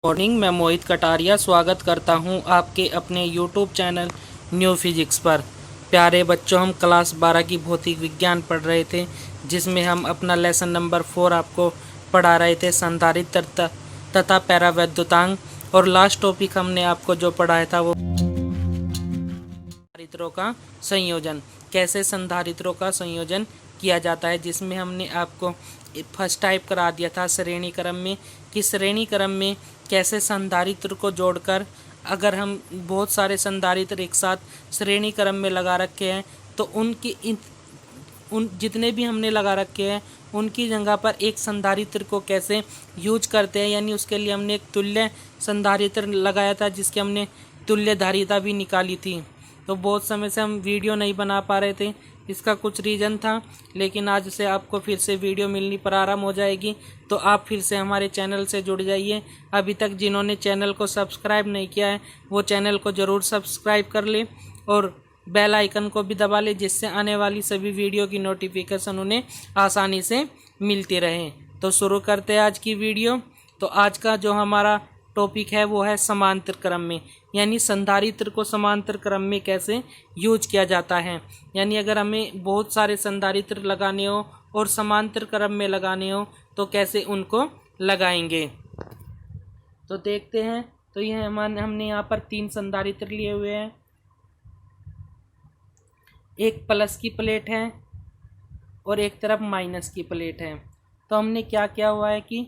Morning. मैं मोहित कटारिया स्वागत करता हूं आपके अपने यूट्यूब चैनल न्यू फिजिक्स पर। प्यारे बच्चों, हम क्लास 12 की भौतिक विज्ञान पढ़ रहे थे, जिसमें हम अपना लेसन नंबर 4 आपको पढ़ा रहे थे, संधारित्र तथा पैरावैद्युतांक। और लास्ट टॉपिक हमने आपको जो पढ़ाया था वो संधारित्रों का संयोजन, कैसे संधारित्रों का संयोजन किया जाता है, जिसमें हमने आपको फर्स्ट टाइप करा दिया था श्रेणी क्रम में, कि श्रेणी क्रम में कैसे संधारित्र को जोड़कर, अगर हम बहुत सारे संधारित्र एक साथ श्रेणी क्रम में लगा रखे हैं तो उन जितने भी हमने लगा रखे हैं उनकी जगह पर एक संधारित्र को कैसे यूज करते हैं, यानी उसके लिए हमने एक तुल्य संधारित्र लगाया था, जिसकी हमने तुल्य धारिता भी निकाली थी। तो बहुत समय से हम वीडियो नहीं बना पा रहे थे, इसका कुछ रीज़न था, लेकिन आज से आपको फिर से वीडियो मिलनी प्रारंभ हो जाएगी। तो आप फिर से हमारे चैनल से जुड़ जाइए। अभी तक जिन्होंने चैनल को सब्सक्राइब नहीं किया है वो चैनल को ज़रूर सब्सक्राइब कर ले और बेल आइकन को भी दबा ले, जिससे आने वाली सभी वीडियो की नोटिफिकेशन उन्हें आसानी से मिलती रहे। तो शुरू करते हैं आज की वीडियो। तो आज का जो हमारा टॉपिक है वो है समांतर क्रम में, यानी संधारित्र को समांतर क्रम में कैसे यूज किया जाता है। यानी अगर हमें बहुत सारे संधारित्र लगाने हो और समांतर क्रम में लगाने हो तो कैसे उनको लगाएंगे। तो देखते हैं। तो यह हमने यहाँ पर 3 संधारित्र लिए हुए हैं, एक प्लस की प्लेट है और एक तरफ माइनस की प्लेट है। तो हमने क्या किया हुआ है कि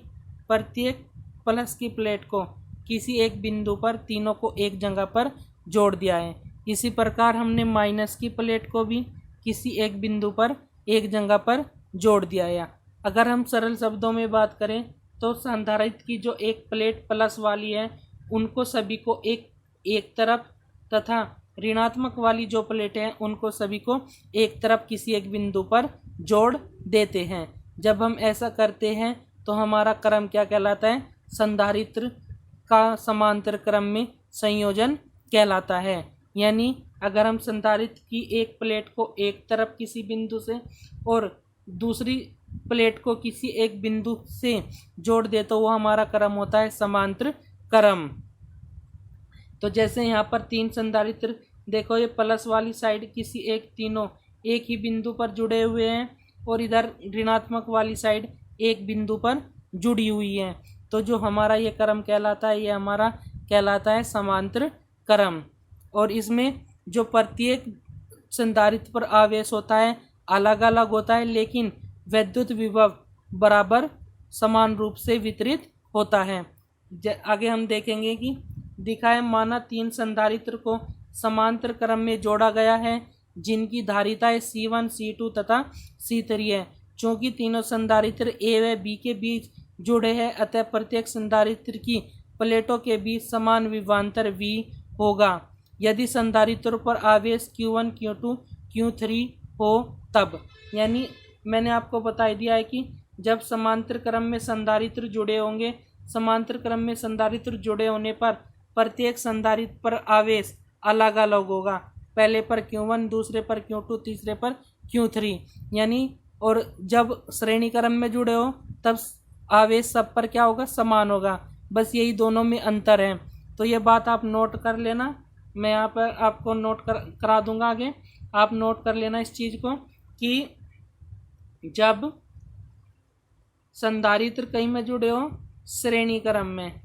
प्रत्येक प्लस की प्लेट को किसी एक बिंदु पर तीनों को एक जगह पर जोड़ दिया है। इसी प्रकार हमने माइनस की प्लेट को भी किसी एक बिंदु पर एक जगह पर जोड़ दिया है। अगर हम सरल शब्दों में बात करें तो संधारित्र की जो एक प्लेट प्लस वाली है उनको सभी को एक तरफ, तथा ऋणात्मक वाली जो प्लेटें हैं उनको सभी को एक तरफ किसी एक बिंदु पर जोड़ देते हैं। जब हम ऐसा करते हैं तो हमारा क्रम क्या कहलाता है? संधारित्र का समांतर क्रम में संयोजन कहलाता है। यानी अगर हम संधारित्र की एक प्लेट को एक तरफ किसी बिंदु से और दूसरी प्लेट को किसी एक बिंदु से जोड़ दे तो वो हमारा क्रम होता है समांतर क्रम। तो जैसे यहाँ पर 3 संधारित्र देखो, ये प्लस वाली साइड किसी तीनों एक ही बिंदु पर जुड़े हुए हैं और इधर ऋणात्मक वाली साइड एक बिंदु पर जुड़ी हुई है। तो जो हमारा ये क्रम कहलाता है, ये हमारा कहलाता है समांतर क्रम। और इसमें जो प्रत्येक संधारित्र पर आवेश होता है अलग अलग होता है, लेकिन विद्युत विभव बराबर समान रूप से वितरित होता है। आगे हम देखेंगे कि दिखाए माना 3 संधारित्र को समांतर क्रम में जोड़ा गया है, जिनकी धारिताएं C1, C2 तथा C3 है। चूँकि तीनों संधारित्र A व B के बीच जुड़े हैं, अतः प्रत्येक संधारित्र की प्लेटों के बीच समान विभवांतर V होगा। यदि संधारित्रों पर आवेश Q1, Q2, Q3 हो तब, यानी मैंने आपको बता दिया है कि जब समांतर क्रम में संधारित्र जुड़े होंगे, समांतर क्रम में संधारित्र जुड़े होने पर प्रत्येक संधारित्र पर आवेश अलग अलग होगा। पहले पर Q1, दूसरे पर Q2, तीसरे पर Q3, यानी और जब श्रेणी क्रम में जुड़े हो तब आवेश सब पर क्या होगा? समान होगा। बस यही दोनों में अंतर है। तो ये बात आप नोट कर लेना, मैं यहाँ पर आपको नोट करा दूंगा। आगे आप नोट कर लेना इस चीज़ को कि जब संधारित्र कहीं में जुड़े हो श्रेणी क्रम में,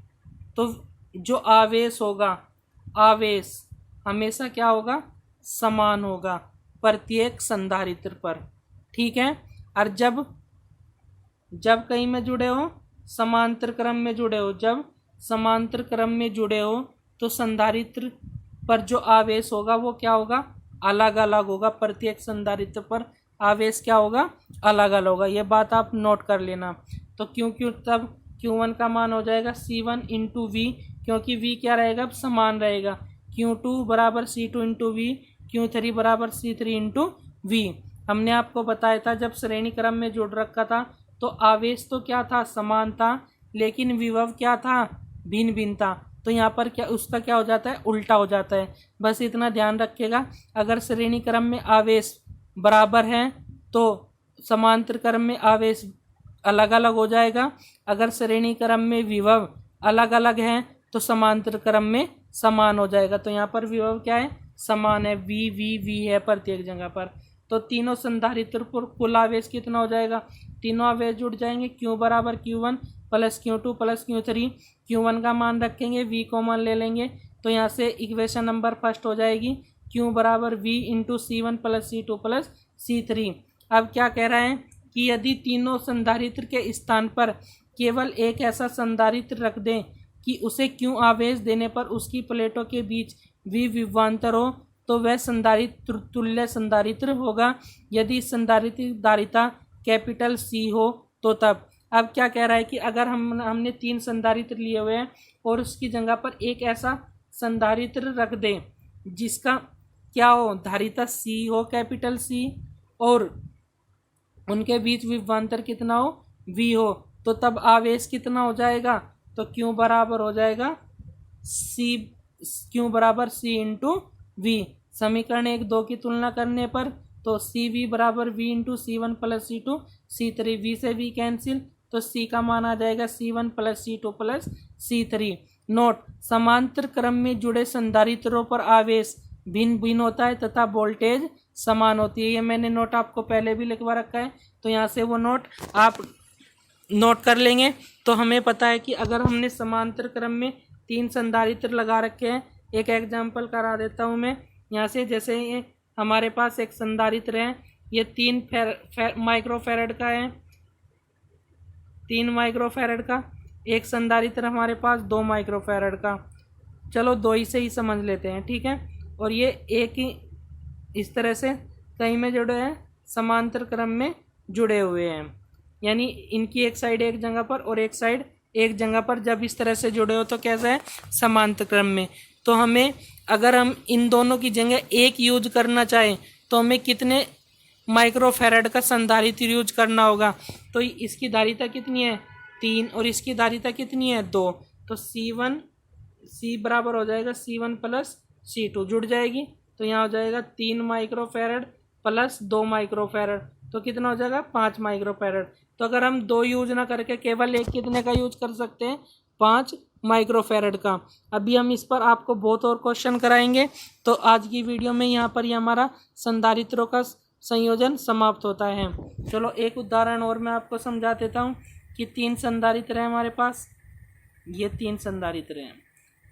तो जो आवेश होगा, आवेश हमेशा क्या होगा? समान होगा प्रत्येक संधारित्र पर। ठीक है। और जब कहीं में जुड़े हो समांतर क्रम में जुड़े हो, जब समांतर क्रम में जुड़े हो तो संधारित्र पर जो आवेश होगा वो क्या होगा? अलग अलग होगा। प्रत्येक संधारित्र पर आवेश क्या होगा? अलग अलग होगा। ये बात आप नोट कर लेना। तो क्यों तब Q1 का मान हो जाएगा C1 इंटू V, क्योंकि V क्या रहेगा? अब समान रहेगा। Q2 बराबर C2 इंटू V, Q3 बराबर C3 इंटू V। हमने आपको बताया था जब श्रेणी क्रम में जुड़ रखा था तो आवेश तो क्या था? समान था, लेकिन विभव क्या था? भिन्न भिन्न था। तो यहाँ पर क्या उसका क्या हो जाता है? उल्टा हो जाता है। बस इतना ध्यान रखिएगा, अगर श्रेणी क्रम में आवेश बराबर है तो समांतर क्रम में आवेश अलग अलग हो जाएगा। अगर श्रेणी क्रम में विभव अलग अलग हैं तो समांतर क्रम में समान हो जाएगा। तो यहाँ पर विभव क्या है, समान है, वी वी वी है प्रत्येक जगह पर। तो तीनों संधारित्र पर कुल आवेश कितना हो जाएगा, तीनों आवेश जुड़ जाएंगे। Q बराबर Q1 plus Q2 plus Q3। Q1 का मान रखेंगे, V कॉमन ले लेंगे, तो यहाँ से इक्वेशन नंबर फर्स्ट हो जाएगी Q बराबर V into C1 plus C2 plus C3। अब क्या कह रहे हैं कि यदि तीनों संधारित्र के स्थान पर केवल एक ऐसा संधारित्र रख दें कि उसे Q आवेश देने पर उसकी प्लेटों के बीच V विभवांतर हो, तो वह संधारित्र तुल्य संधारित्र होगा यदि संधारित्र धारिता कैपिटल C हो तो तब। अब क्या कह रहा है कि अगर हमने 3 संधारित्र लिए हुए हैं और उसकी जगह पर एक ऐसा संधारित्र रख दें जिसका क्या हो, धारिता C हो, कैपिटल C, और उनके बीच विभवांतर कितना हो, V हो, तो तब आवेश कितना हो जाएगा, तो Q बराबर हो जाएगा Q बराबर C इंटू V। समीकरण 1-2 की तुलना करने पर तो CV बराबर V into C1 plus C2 C3, V से V कैंसिल, तो C का मान आ जाएगा C1 plus C2 plus C3। Note, समांतर क्रम में जुड़े संधारित्रों पर आवेश भिन्न भिन्न होता है तथा वोल्टेज समान होती है। ये मैंने नोट आपको पहले भी लिखवा रखा है, तो यहाँ से वो नोट आप नोट कर लेंगे। तो हमें पता है कि अगर हमने समांतर क्रम में 3 संधारित्र लगा रखे हैं, एक एग्जाम्पल करा देता हूँ मैं यहाँ से। जैसे ये हमारे पास एक संधारित्र है, ये 3 माइक्रोफैरड का है, 3 माइक्रोफैरड का। एक संधारित्र हमारे पास 2 माइक्रोफैरड का, चलो 2 ही से ही समझ लेते हैं, ठीक है। और ये एक ही इस तरह से कहीं में जुड़े हैं, समांतर क्रम में जुड़े हुए हैं, यानी इनकी एक साइड एक जगह पर और एक साइड एक जगह पर। जब इस तरह से जुड़े हो तो कैसा है, समांतर क्रम में। तो हमें अगर हम इन दोनों की जगह एक यूज करना चाहें तो हमें कितने माइक्रोफैरड का संधारित्र यूज करना होगा, तो इसकी धारिता कितनी है 3 और इसकी धारिता कितनी है 2, तो C बराबर हो जाएगा C1 प्लस C2 जुड़ जाएगी, तो यहाँ हो जाएगा 3 माइक्रोफैरड प्लस 2 माइक्रोफैरड, तो कितना हो जाएगा 5 माइक्रोफैरड। तो अगर हम 2 यूज ना करके केवल एक कितने का यूज कर सकते हैं, 5 माइक्रोफैरड का। अभी हम इस पर आपको बहुत और क्वेश्चन कराएंगे। तो आज की वीडियो में यहाँ पर ही हमारा संधारित्रों का संयोजन समाप्त होता है। चलो एक उदाहरण और मैं आपको समझा देता हूँ कि 3 संधारित्र हैं हमारे पास, ये 3 संधारित्र हैं,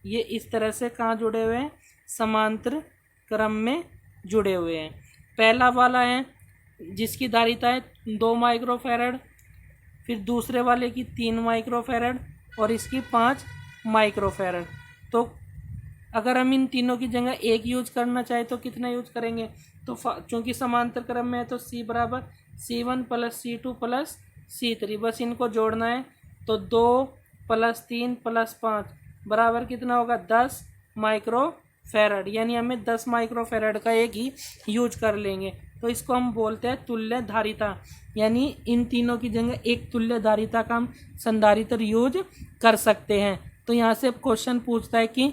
ये इस तरह से कहाँ जुड़े हुए हैं, समांतर क्रम में जुड़े हुए हैं। पहला वाला है जिसकी धारिता है 2 माइक्रोफैरड, फिर दूसरे वाले की 3 माइक्रोफैरड और इसकी 5 माइक्रोफैरड। तो अगर हम इन तीनों की जगह एक यूज करना चाहे तो कितना यूज करेंगे, तो चूँकि समांतर क्रम में है तो C बराबर C1 plus C2 plus C3, बस इनको जोड़ना है। तो 2 प्लस 3 प्लस 5 बराबर कितना होगा 10 माइक्रोफैरड, यानी हमें 10 माइक्रोफैरड का एक ही यूज कर लेंगे। तो इसको हम बोलते हैं तुल्य धारिता, यानी इन तीनों की जगह एक तुल्य धारिता का हम संधारित्र यूज कर सकते हैं। तो यहाँ से क्वेश्चन पूछता है कि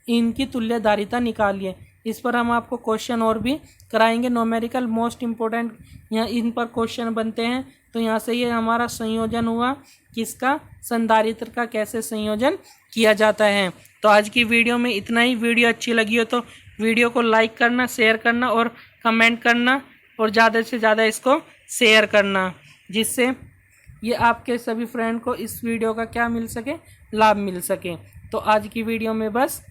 इनकी तुल्य धारिता निकालिए। इस पर हम आपको क्वेश्चन और भी कराएंगे, न्यूमेरिकल मोस्ट इम्पोर्टेंट यहाँ इन पर क्वेश्चन बनते हैं। तो यहाँ से ये हमारा संयोजन हुआ किसका, संधारित्र का कैसे संयोजन किया जाता है। तो आज की वीडियो में इतना ही। वीडियो अच्छी लगी हो तो वीडियो को लाइक करना, शेयर करना और कमेंट करना, और ज़्यादा से ज़्यादा इसको शेयर करना, जिससे ये आपके सभी फ्रेंड को इस वीडियो का क्या मिल सके, लाभ मिल सके। तो आज की वीडियो में बस